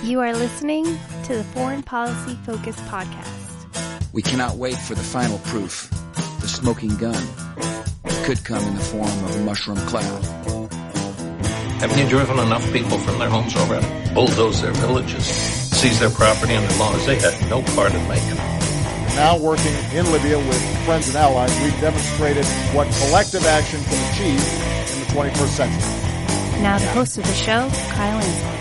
You are listening to the Foreign Policy Focus podcast. We cannot wait for the final proof. The smoking gun. It could come in the form of a mushroom cloud. Haven't you driven enough people from their homes already? Bulldoze their villages, seize their property and their laws. They had no part in making it. Now working in Libya with friends and allies, we've demonstrated what collective action can achieve in the 21st century. Now the host of the show, Kyle Inslee.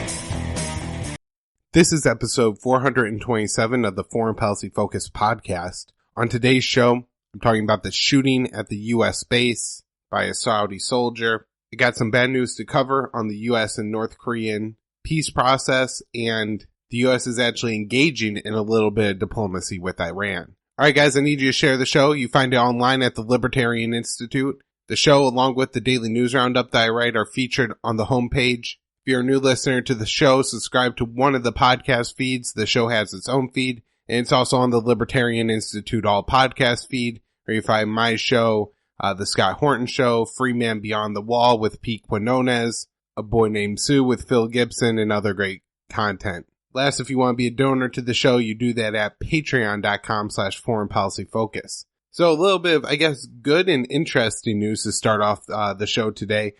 This is episode 427 of the Foreign Policy Focus podcast. On today's show, I'm talking about the shooting at the U.S. base by a Saudi soldier. I got some bad news to cover on the U.S. and North Korean peace process, and the U.S. is actually engaging in a little bit of diplomacy with Iran. Alright guys, I need you to share the show. You find it online at the Libertarian Institute. The show, along with the daily news roundup that I write, are featured on the homepage. If you're a new listener to the show, subscribe to one of the podcast feeds. The show has its own feed, and it's also on the Libertarian Institute All Podcast feed, where you find my show, The Scott Horton Show, Free Man Beyond the Wall with Pete Quinones, A Boy Named Sue with Phil Gibson, and other great content. Last, if you want to be a donor to the show, you do that at patreon.com/foreignpolicyfocus. So a little bit of, I guess, good and interesting news to start off the show today.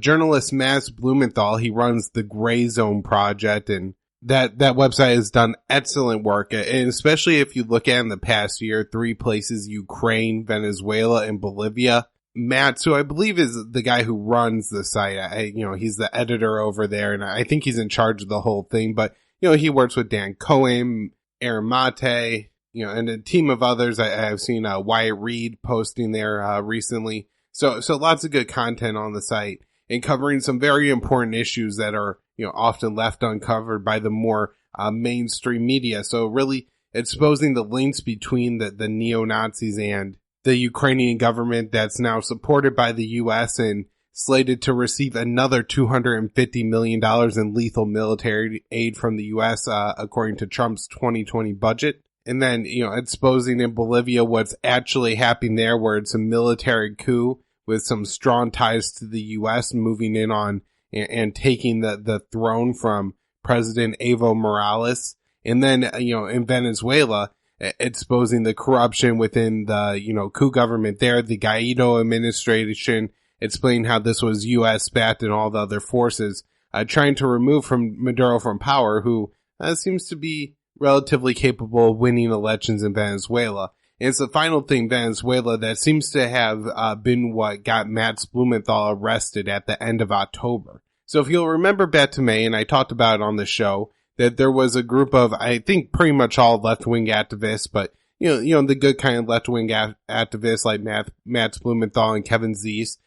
Journalist Max Blumenthal, he runs the Gray Zone Project, and that website has done excellent work. And especially if you look at in the past year, 3 places, Ukraine, Venezuela, and Bolivia. Matt, who I believe is the guy who runs the site, he's the editor over there, and I think he's in charge of the whole thing. But, he works with Dan Cohen, Aaron Mate, and a team of others. I've seen Wyatt Reed posting there recently. So lots of good content on the site and covering some very important issues that are, often left uncovered by the more mainstream media. So really exposing the links between the neo-Nazis and the Ukrainian government that's now supported by the U.S. and slated to receive another $250 million in lethal military aid from the U.S., according to Trump's 2020 budget. And then, exposing in Bolivia what's actually happening there, where it's a military coup with some strong ties to the U.S. moving in on and taking the throne from President Evo Morales. And then, in Venezuela, exposing the corruption within the, coup government there, the Guaido administration, explaining how this was U.S. backed and all the other forces, trying to remove Maduro from power, who seems to be relatively capable of winning elections in Venezuela. And it's the final thing, Venezuela, that seems to have been what got Max Blumenthal arrested at the end of October. So if you'll remember back to May, and I talked about it on the show, that there was a group of, I think, pretty much all left-wing activists, but, the good kind of left-wing activists like Max Blumenthal and Kevin Zeese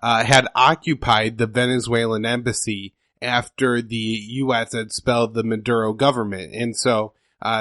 had occupied the Venezuelan embassy after the U.S. had expelled the Maduro government. And so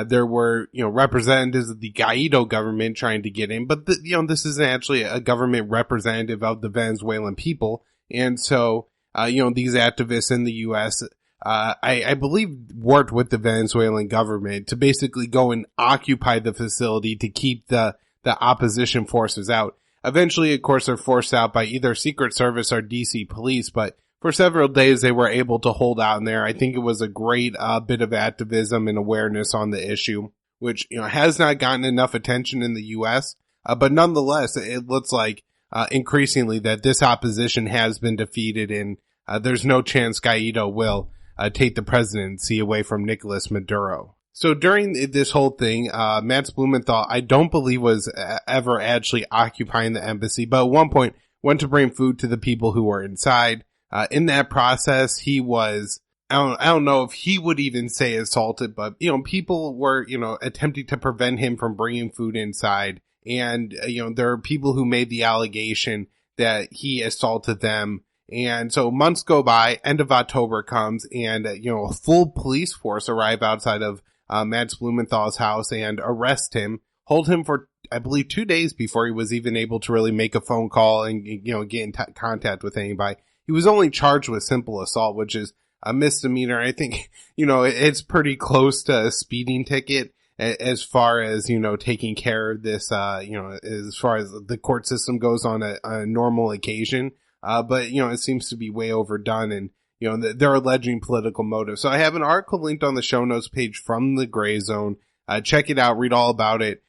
there were, representatives of the Guaido government trying to get in, but this isn't actually a government representative of the Venezuelan people. And so, these activists in the U.S., I believe worked with the Venezuelan government to basically go and occupy the facility to keep the opposition forces out. Eventually, of course, they're forced out by either Secret Service or DC police, but for several days, they were able to hold out in there. I think it was a great bit of activism and awareness on the issue, which has not gotten enough attention in the U.S. But nonetheless, it looks like increasingly that this opposition has been defeated, and there's no chance Guaido will take the presidency away from Nicolas Maduro. So during this whole thing, Max Blumenthal, I don't believe was ever actually occupying the embassy, but at one point went to bring food to the people who were inside. In that process, he was, I don't know if he would even say assaulted, but, people were, attempting to prevent him from bringing food inside. And, there are people who made the allegation that he assaulted them. And so months go by, end of October comes, and, a full police force arrive outside of Max Blumenthal's house and arrest him, hold him for, I believe, 2 days before he was even able to really make a phone call and, get in contact with anybody. He was only charged with simple assault, which is a misdemeanor. I think, it's pretty close to a speeding ticket as far as, taking care of this, as far as the court system goes on a normal occasion. But, it seems to be way overdone. And, they're alleging political motives. So I have an article linked on the show notes page from the Gray Zone. Check it out, read all about it.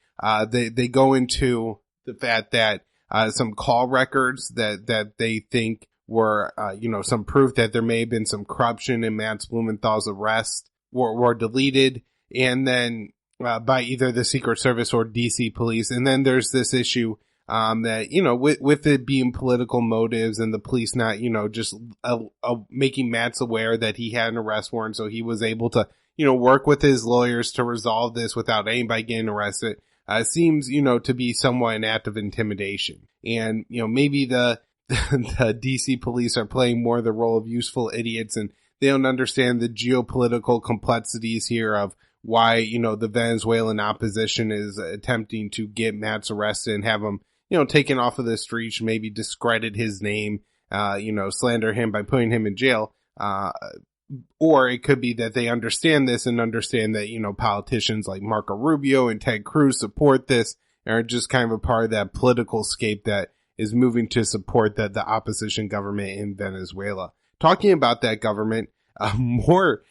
They go into the fact that some call records that they think were, some proof that there may have been some corruption in Max Blumenthal's arrest were deleted, and then by either the Secret Service or DC police. And then there's this issue that, with it being political motives and the police not, just making Max aware that he had an arrest warrant, so he was able to, work with his lawyers to resolve this without anybody getting arrested. Seems, to be somewhat an act of intimidation. And, maybe the DC police are playing more the role of useful idiots, and they don't understand the geopolitical complexities here of why, the Venezuelan opposition is attempting to get Max arrested and have him, taken off of the streets, maybe discredit his name, slander him by putting him in jail. Or it could be that they understand this and understand that, politicians like Marco Rubio and Ted Cruz support this and are just kind of a part of that political scape that is moving to support the opposition government in Venezuela. Talking about that government, more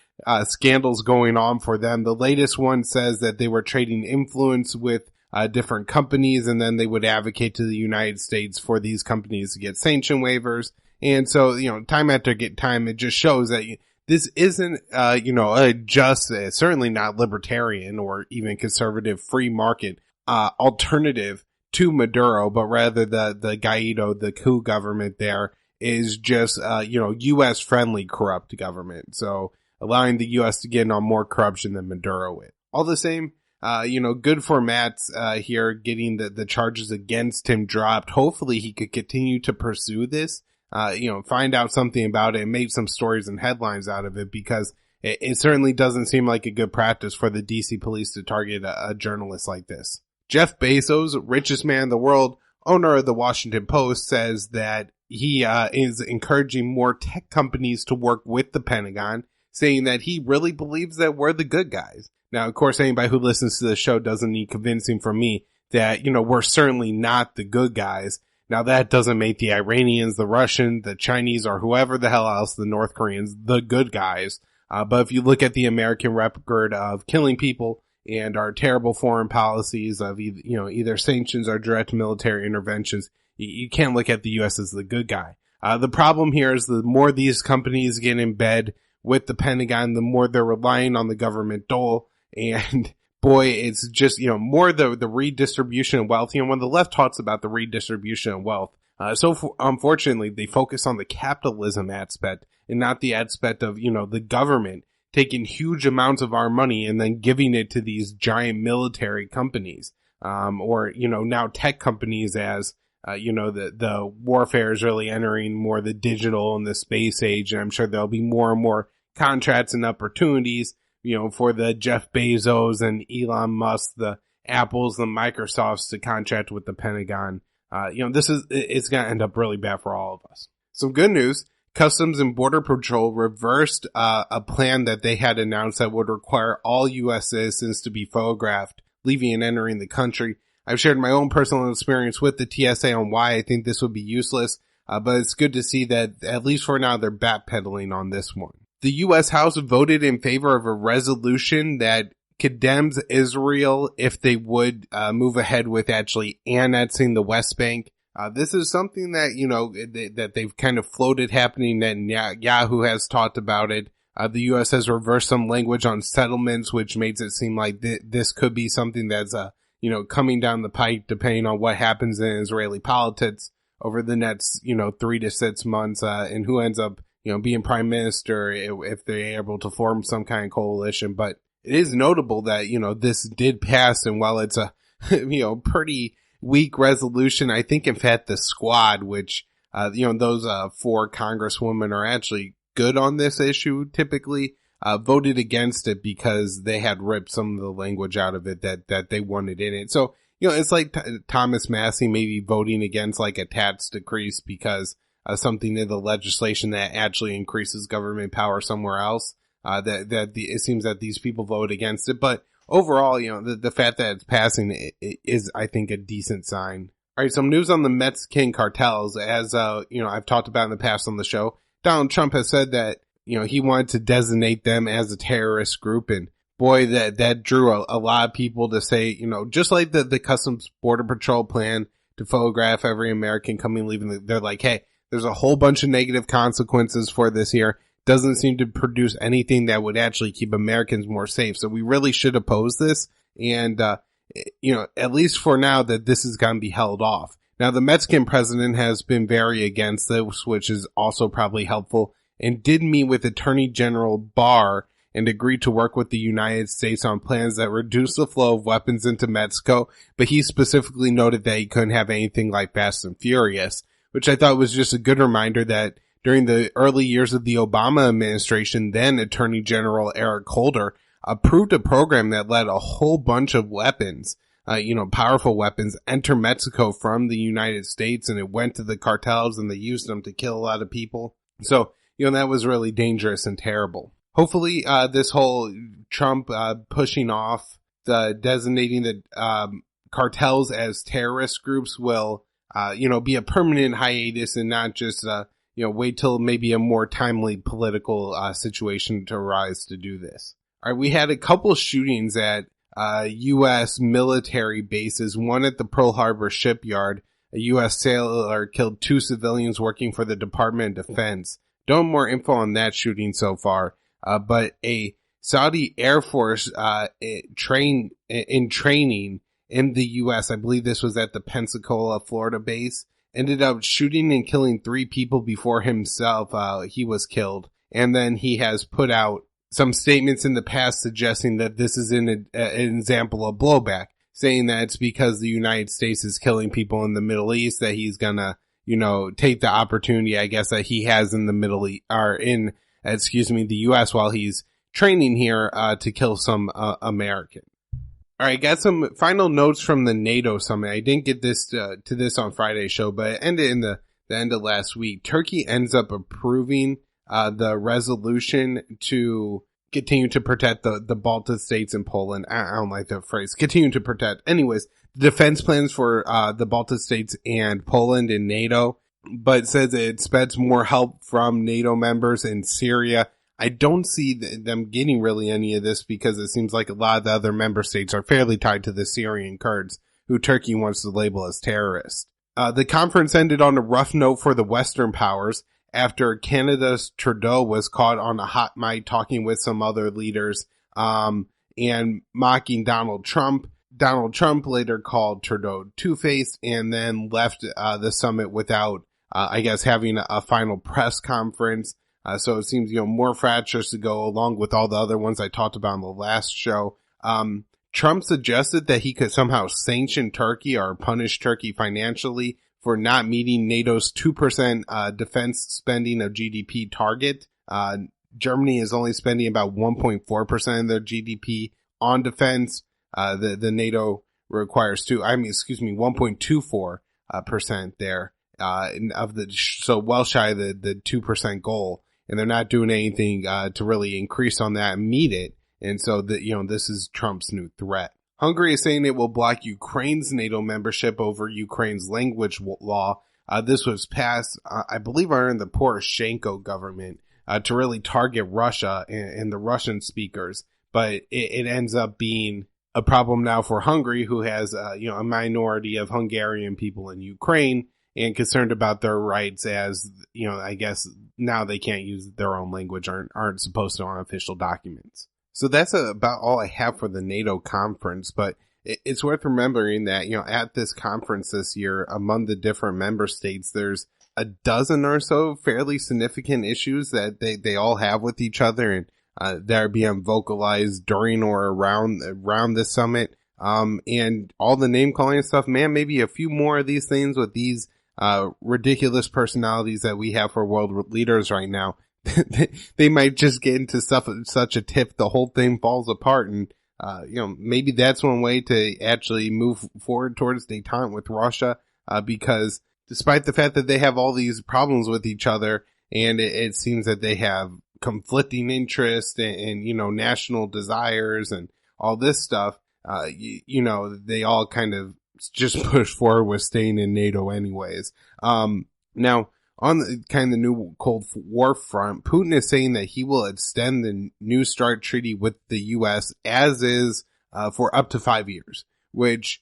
scandals going on for them. The latest one says that they were trading influence with different companies, and then they would advocate to the United States for these companies to get sanction waivers. And so, time after time, it just shows that this isn't, a just, certainly not libertarian or even conservative free market alternative to Maduro, but rather the Guaido, the coup government there is just, U.S. friendly corrupt government. So allowing the U.S. to get in on more corruption than Maduro is. All the same, good for Max here getting the charges against him dropped. Hopefully he could continue to pursue this. Find out something about it and make some stories and headlines out of it, because it certainly doesn't seem like a good practice for the DC police to target a journalist like this. Jeff Bezos, richest man in the world, owner of the Washington Post, says that he is encouraging more tech companies to work with the Pentagon, saying that he really believes that we're the good guys. Now, of course, anybody who listens to the show doesn't need convincing from me that, we're certainly not the good guys. Now, that doesn't make the Iranians, the Russians, the Chinese, or whoever the hell else, the North Koreans, the good guys. But if you look at the American record of killing people and our terrible foreign policies of either sanctions or direct military interventions, you can't look at the U.S. as the good guy. The problem here is the more these companies get in bed with the Pentagon, the more they're relying on the government dole. And boy, it's just, more the redistribution of wealth. When the left talks about the redistribution of wealth, unfortunately, they focus on the capitalism aspect and not the aspect of, the government taking huge amounts of our money and then giving it to these giant military companies, or, now tech companies as, the warfare is really entering more the digital and the space age. And I'm sure there'll be more and more contracts and opportunities, for the Jeff Bezos and Elon Musk, the Apples, the Microsofts to contract with the Pentagon. It's going to end up really bad for all of us. Some good news. Customs and Border Patrol reversed a plan that they had announced that would require all U.S. citizens to be photographed leaving and entering the country. I've shared my own personal experience with the TSA on why I think this would be useless, but it's good to see that, at least for now, they're backpedaling on this one. The U.S. House voted in favor of a resolution that condemns Israel if they would move ahead with actually annexing the West Bank. This is something that, that they've kind of floated happening, that Yahoo has talked about it. The U.S. has reversed some language on settlements, which makes it seem like this could be something that's, coming down the pike depending on what happens in Israeli politics over the next, 3 to 6 months, and who ends up, being prime minister if they're able to form some kind of coalition. But it is notable that, this did pass, and while it's a, pretty weak resolution, I think in fact the squad, which, those 4 congresswomen are actually good on this issue typically, voted against it because they had ripped some of the language out of it that they wanted in it. So, it's like Thomas Massey maybe voting against like a tax decrease because something in the legislation that actually increases government power somewhere else. It seems that these people vote against it, but overall, the fact that it's passing is, I think, a decent sign. All right, some news on the Mexican cartels. As I've talked about in the past on the show, Donald Trump has said that he wanted to designate them as a terrorist group. And boy, that drew a lot of people to say, just like the Customs Border Patrol plan to photograph every American coming, leaving, they're like, hey, there's a whole bunch of negative consequences for this here. Doesn't seem to produce anything that would actually keep Americans more safe. So we really should oppose this. And, at least for now, that this is going to be held off. Now, the Mexican president has been very against this, which is also probably helpful, and did meet with Attorney General Barr and agreed to work with the United States on plans that reduce the flow of weapons into Mexico. But he specifically noted that he couldn't have anything like Fast and Furious, which I thought was just a good reminder that during the early years of the Obama administration, then Attorney General Eric Holder approved a program that let a whole bunch of weapons, powerful weapons, enter Mexico from the United States, and it went to the cartels and they used them to kill a lot of people. So, that was really dangerous and terrible. Hopefully, this whole Trump pushing off the designating the cartels as terrorist groups will, be a permanent hiatus and not just wait till maybe a more timely political situation to arise to do this. All right, we had a couple shootings at U.S. military bases, one at the Pearl Harbor shipyard. A U.S. sailor killed 2 civilians working for the Department of Defense. Don't have more info on that shooting so far, but a Saudi Air Force training in the U.S., I believe this was at the Pensacola, Florida base, ended up shooting and killing 3 people before himself he was killed. And then he has put out some statements in the past suggesting that this is an example of blowback, saying that it's because the United States is killing people in the Middle East that he's gonna, take the opportunity, I guess, that he has in the Middle East, or in, the U.S. while he's training here to kill some Americans. All right, got some final notes from the NATO summit. I didn't get this to this on Friday's show, but it ended in the end of last week. Turkey ends up approving the resolution to continue to protect the Baltic states and Poland. I don't like the phrase, continue to protect. Anyways, the defense plans for the Baltic states and Poland in NATO, but says it expects more help from NATO members in Syria. I don't see them getting really any of this because it seems like a lot of the other member states are fairly tied to the Syrian Kurds, who Turkey wants to label as terrorists. The conference ended on a rough note for the Western powers after Canada's Trudeau was caught on a hot mic talking with some other leaders and mocking Donald Trump. Donald Trump later called Trudeau two-faced and then left the summit without, having a final press conference. So it seems, more fractures to go along with all the other ones I talked about in the last show. Trump suggested that he could somehow sanction Turkey or punish Turkey financially for not meeting NATO's 2% defense spending of GDP target. Germany is only spending about 1.4% of their GDP on defense. The NATO requires 1.24% there, so well shy of the 2% goal. And they're not doing anything to really increase on that and meet it. And so this is Trump's new threat. Hungary is saying it will block Ukraine's NATO membership over Ukraine's language law. This was passed, I believe, under the Poroshenko government to really target Russia and the Russian speakers. But it ends up being a problem now for Hungary, who has a minority of Hungarian people in Ukraine, and concerned about their rights as, I guess now they can't use their own language, aren't supposed to on official documents. So that's about all I have for the NATO conference, but it's worth remembering that, at this conference this year, among the different member states, there's a dozen or so fairly significant issues that they all have with each other, and that are being vocalized during or around this summit. And all the name calling and stuff, man, maybe a few more of these things with these ridiculous personalities that we have for world leaders right now. They might just get into stuff at such a tip the whole thing falls apart, and maybe that's one way to actually move forward towards detente with Russia, because despite the fact that they have all these problems with each other, and it seems that they have conflicting interests and national desires and all this stuff, they all kind of just push forward with staying in NATO anyways. Now, on the kind of the new Cold War front, Putin is saying that he will extend the New START treaty with the U.S. as is for up to 5 years, which,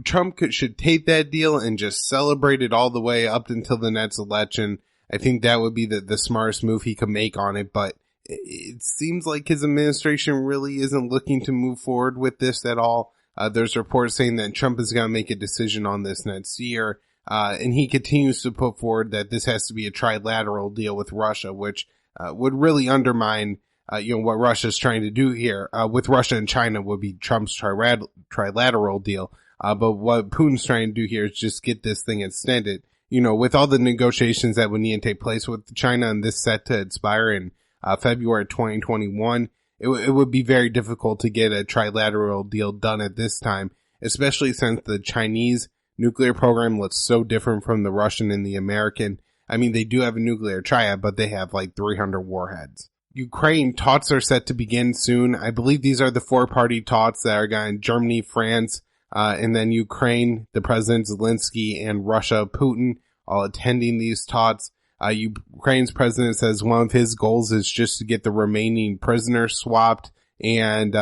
Trump should take that deal and just celebrate it all the way up until the next election. I think that would be the smartest move he could make on it, but it seems like his administration really isn't looking to move forward with this at all. There's reports saying that Trump is going to make a decision on this next year. And he continues to put forward that this has to be a trilateral deal with Russia, which would really undermine, what Russia's trying to do here. With Russia and China would be Trump's trilateral deal. But what Putin's trying to do here is just get this thing extended. With all the negotiations that would need to take place with China and this set to expire in February 2021, it would be very difficult to get a trilateral deal done at this time, especially since the Chinese nuclear program looks so different from the Russian and the American. I mean, they do have a nuclear triad, but they have like 300 warheads. Ukraine talks are set to begin soon. I believe these are the 4-party talks that are going Germany, France, and then Ukraine, the President Zelensky, and Russia, Putin, all attending these talks. Ukraine's president says one of his goals is just to get the remaining prisoners swapped. And,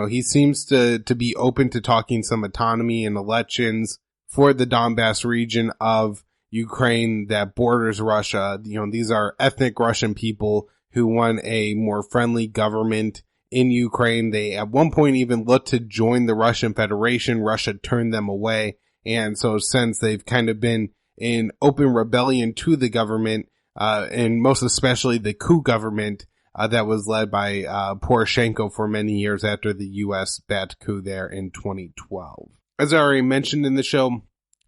he seems to be open to talking some autonomy and elections for the Donbass region of Ukraine that borders Russia. These are ethnic Russian people who want a more friendly government in Ukraine. They at one point even looked to join the Russian Federation. Russia turned them away. And so since they've kind of been in open rebellion to the government, and most especially the coup government, that was led by, Poroshenko for many years after the U.S. backed coup there in 2012. As I already mentioned in the show,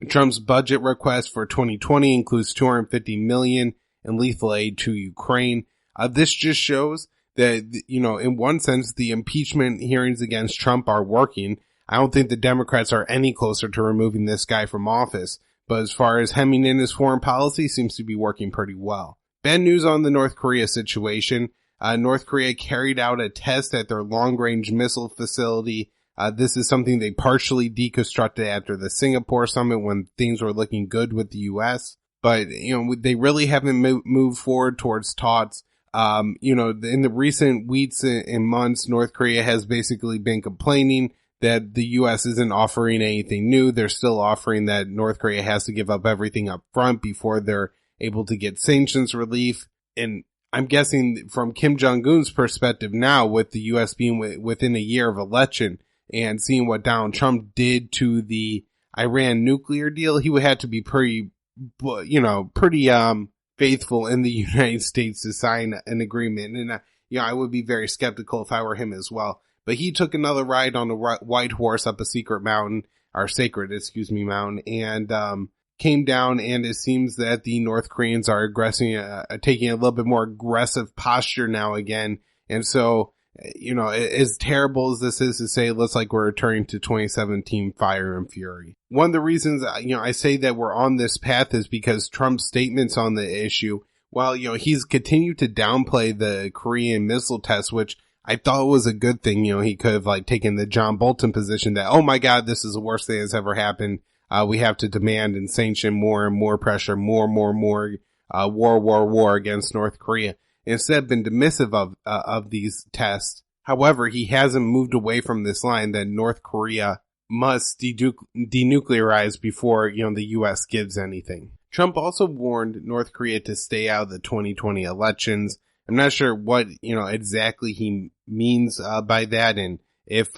Trump's budget request for 2020 includes $250 million in lethal aid to Ukraine. This just shows that, in one sense, the impeachment hearings against Trump are working. I don't think the Democrats are any closer to removing this guy from office, but as far as hemming in his foreign policy, seems to be working pretty well. Bad news on the North Korea situation. North Korea carried out a test at their long-range missile facility. This is something they partially deconstructed after the Singapore summit when things were looking good with the U.S. But, they really haven't moved forward towards talks. In the recent weeks and months, North Korea has basically been complaining that the U.S. isn't offering anything new. They're still offering that North Korea has to give up everything up front before they're able to get sanctions relief. And I'm guessing from Kim Jong-un's perspective now, with the U.S. being within a year of election and seeing what Donald Trump did to the Iran nuclear deal, he would have to be pretty faithful in the United States to sign an agreement. And, I would be very skeptical if I were him as well. But he took another ride on a white horse up a sacred mountain, and came down, and it seems that the North Koreans are taking a little bit more aggressive posture now again. And so, as terrible as this is to say, it looks like we're returning to 2017 fire and fury. One of the reasons, I say that we're on this path is because Trump's statements on the issue, while, he's continued to downplay the Korean missile test, which I thought was a good thing. He could have taken the John Bolton position that, oh my God, this is the worst thing that's ever happened. We have to demand and sanction more and more pressure, more, war against North Korea. Instead, been dismissive of these tests. However, he hasn't moved away from this line that North Korea must denuclearize before, the U.S. gives anything. Trump also warned North Korea to stay out of the 2020 elections. I'm not sure what, exactly he means by that, and if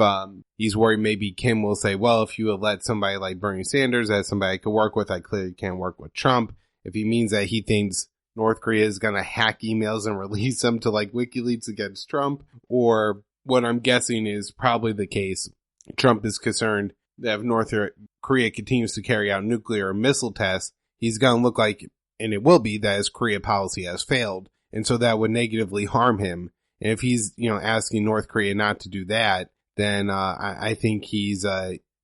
he's worried maybe Kim will say, well, if you elect somebody like Bernie Sanders as somebody I could work with, I clearly can't work with Trump. If he means that he thinks North Korea is going to hack emails and release them to WikiLeaks against Trump, or what I'm guessing is probably the case, Trump is concerned that if North Korea continues to carry out nuclear or missile tests, he's going to look like, and it will be, that his Korea policy has failed. And so that would negatively harm him. And if he's, asking North Korea not to do that, then I think he's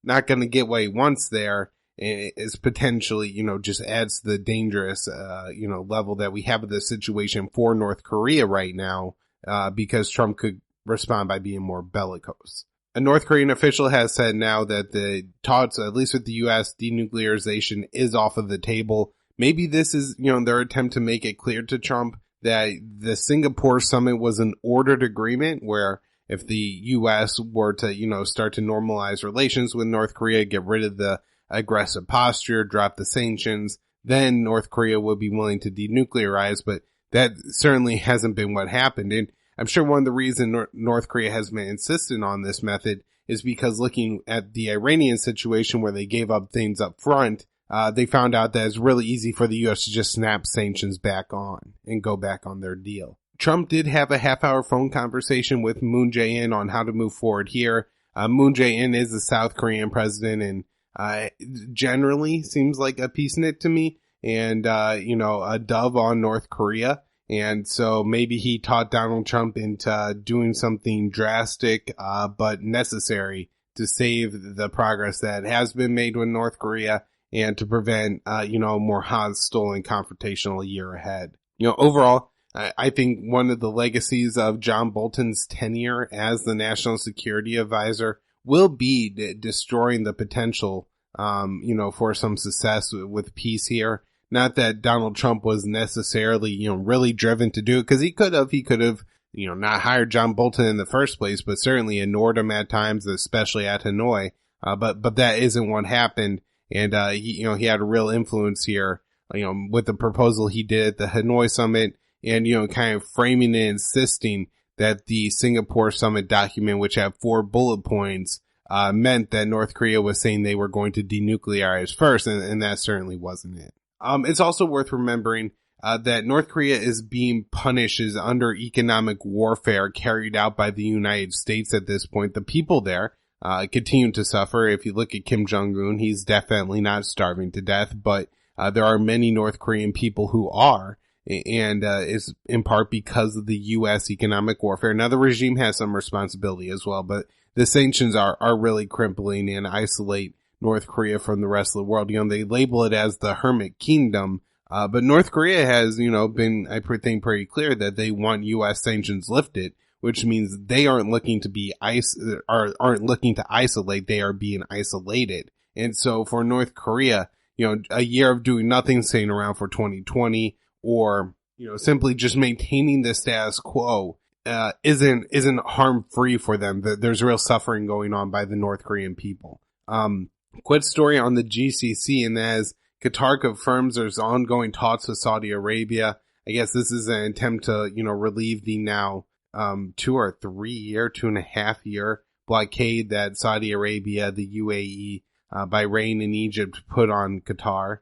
not going to get what he wants there. And it's potentially, just adds to the dangerous, level that we have of the situation for North Korea right now, because Trump could respond by being more bellicose. A North Korean official has said now that the talks, at least with the U.S., denuclearization is off of the table maybe this is, their attempt to make it clear to Trump that the Singapore summit was an ordered agreement where if the U.S. were to, start to normalize relations with North Korea, get rid of the aggressive posture, drop the sanctions, then North Korea would be willing to denuclearize. But that certainly hasn't been what happened. And I'm sure one of the reasons North Korea has been insistent on this method is because looking at the Iranian situation where they gave up things up front, they found out that it's really easy for the U.S. to just snap sanctions back on and go back on their deal. Trump did have a half-hour phone conversation with Moon Jae-in on how to move forward here. Moon Jae-in is the South Korean president and generally seems like a peacenik to me and, a dove on North Korea. And so maybe he taught Donald Trump into doing something drastic but necessary to save the progress that has been made with North Korea and to prevent, a more hostile and confrontational year ahead. Overall, I think one of the legacies of John Bolton's tenure as the National Security Advisor will be destroying the potential, for some success with peace here. Not that Donald Trump was necessarily, really driven to do it, because he could have, not hired John Bolton in the first place, but certainly ignored him at times, especially at Hanoi. But that isn't what happened. And, he had a real influence here, with the proposal he did at the Hanoi summit and, kind of framing and insisting that the Singapore summit document, which had 4 bullet points, meant that North Korea was saying they were going to denuclearize first. And that certainly wasn't it. It's also worth remembering, that North Korea is being punished as under economic warfare carried out by the United States at this point. The people there, continue to suffer. If you look at Kim Jong-un, he's definitely not starving to death, but there are many North Korean people who are, and is in part because of the U.S. economic warfare. Now, the regime has some responsibility as well, but the sanctions are really crippling and isolate North Korea from the rest of the world. They label it as the Hermit Kingdom, but North Korea has, been, I think, pretty clear that they want U.S. sanctions lifted, which means they aren't looking to aren't looking to isolate. They are being isolated. And so for North Korea, a year of doing nothing, staying around for 2020, or, simply just maintaining the status quo, isn't harm free for them. There's real suffering going on by the North Korean people. Quick story on the GCC, and as Qatar confirms there's ongoing talks with Saudi Arabia. I guess this is an attempt to, relieve the now 2.5 year blockade that Saudi Arabia, the UAE, Bahrain, and Egypt put on Qatar.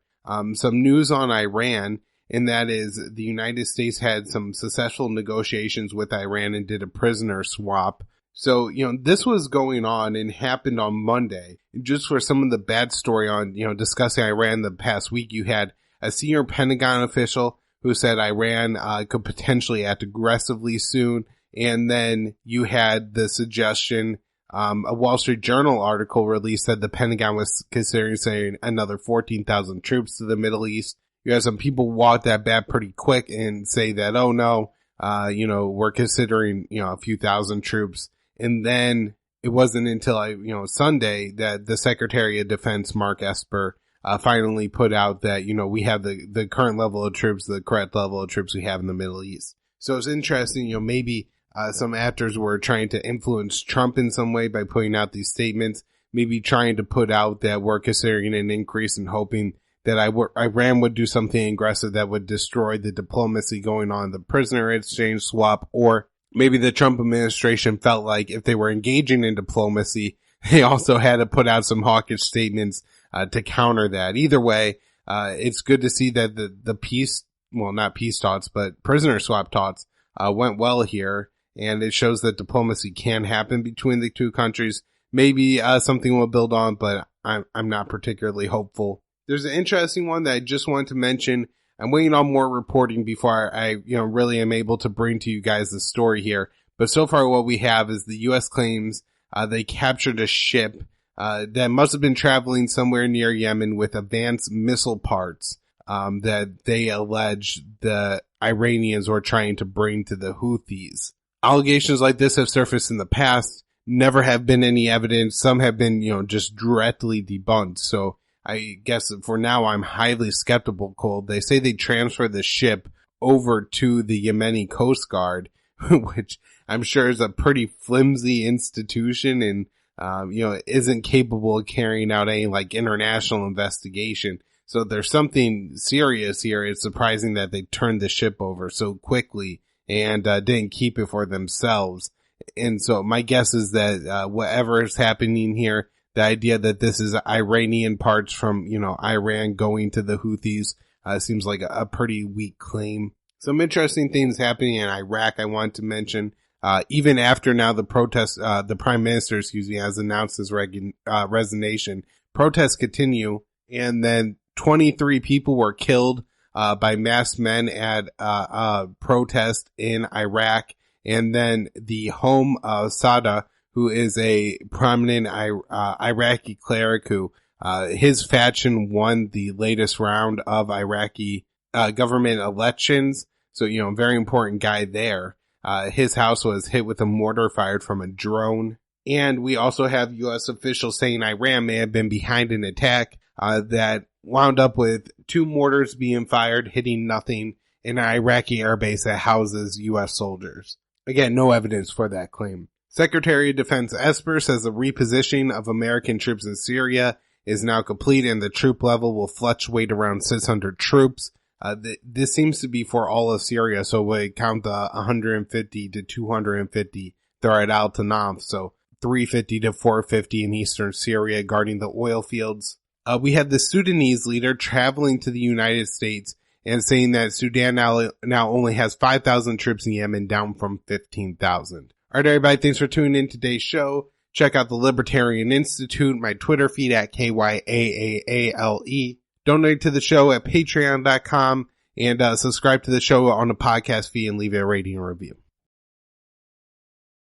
Some news on Iran, and that is the United States had some successful negotiations with Iran and did a prisoner swap. So, this was going on and happened on Monday. Just for some of the bad story on, discussing Iran the past week, you had a senior Pentagon official who said Iran could potentially act aggressively soon. And then you had the suggestion, a Wall Street Journal article released that the Pentagon was considering sending another 14,000 troops to the Middle East. You had some people walk that back pretty quick and say that, oh no, we're considering, a few thousand troops. And then it wasn't until, Sunday that the Secretary of Defense, Mark Esper, finally put out that, we have the current level of troops, the correct level of troops we have in the Middle East. So it's interesting, maybe some actors were trying to influence Trump in some way by putting out these statements, maybe trying to put out that we're considering an increase and hoping that Iran would do something aggressive that would destroy the diplomacy going on, the prisoner exchange swap, or maybe the Trump administration felt like if they were engaging in diplomacy, they also had to put out some hawkish statements to counter that. Either way, it's good to see that the peace, well, not peace talks, but prisoner swap talks went well here. And it shows that diplomacy can happen between the two countries. Maybe something will build on, but I'm not particularly hopeful. There's an interesting one that I just wanted to mention. I'm waiting on more reporting before I really am able to bring to you guys the story here. But so far what we have is the U.S. claims they captured a ship that must have been traveling somewhere near Yemen with advanced missile parts that they allege the Iranians were trying to bring to the Houthis. Allegations like this have surfaced in the past, never have been any evidence. Some have been, just directly debunked. So I guess for now I'm highly skeptical. They say they transferred the ship over to the Yemeni Coast Guard, which I'm sure is a pretty flimsy institution and, isn't capable of carrying out any like international investigation. So there's something serious here. It's surprising that they turned the ship over so quickly and didn't keep it for themselves. And so my guess is that whatever is happening here, the idea that this is Iranian parts from, Iran going to the Houthis seems like a pretty weak claim. Some interesting things happening in Iraq I want to mention. Even after now the Prime Minister, has announced his resignation, protests continue, and then 23 people were killed by masked men at a protest in Iraq. And then the home of Sada, who is a prominent Iraqi cleric who his faction won the latest round of Iraqi government elections. So, very important guy there. His house was hit with a mortar fired from a drone. And we also have U.S. officials saying Iran may have been behind an attack that wound up with 2 mortars being fired, hitting nothing, in an Iraqi airbase that houses U.S. soldiers. Again, no evidence for that claim. Secretary of Defense Esper says the repositioning of American troops in Syria is now complete and the troop level will fluctuate around 600 troops. This seems to be for all of Syria, so we count the 150 to 250 that are at Al Tanaf, so 350 to 450 in eastern Syria guarding the oil fields. We had the Sudanese leader traveling to the United States and saying that Sudan now only has 5,000 troops in Yemen, down from 15,000. All right, everybody, thanks for tuning in today's show. Check out the Libertarian Institute, my Twitter feed at KYAAALE. Donate to the show at patreon.com and subscribe to the show on the podcast feed and leave a rating and review.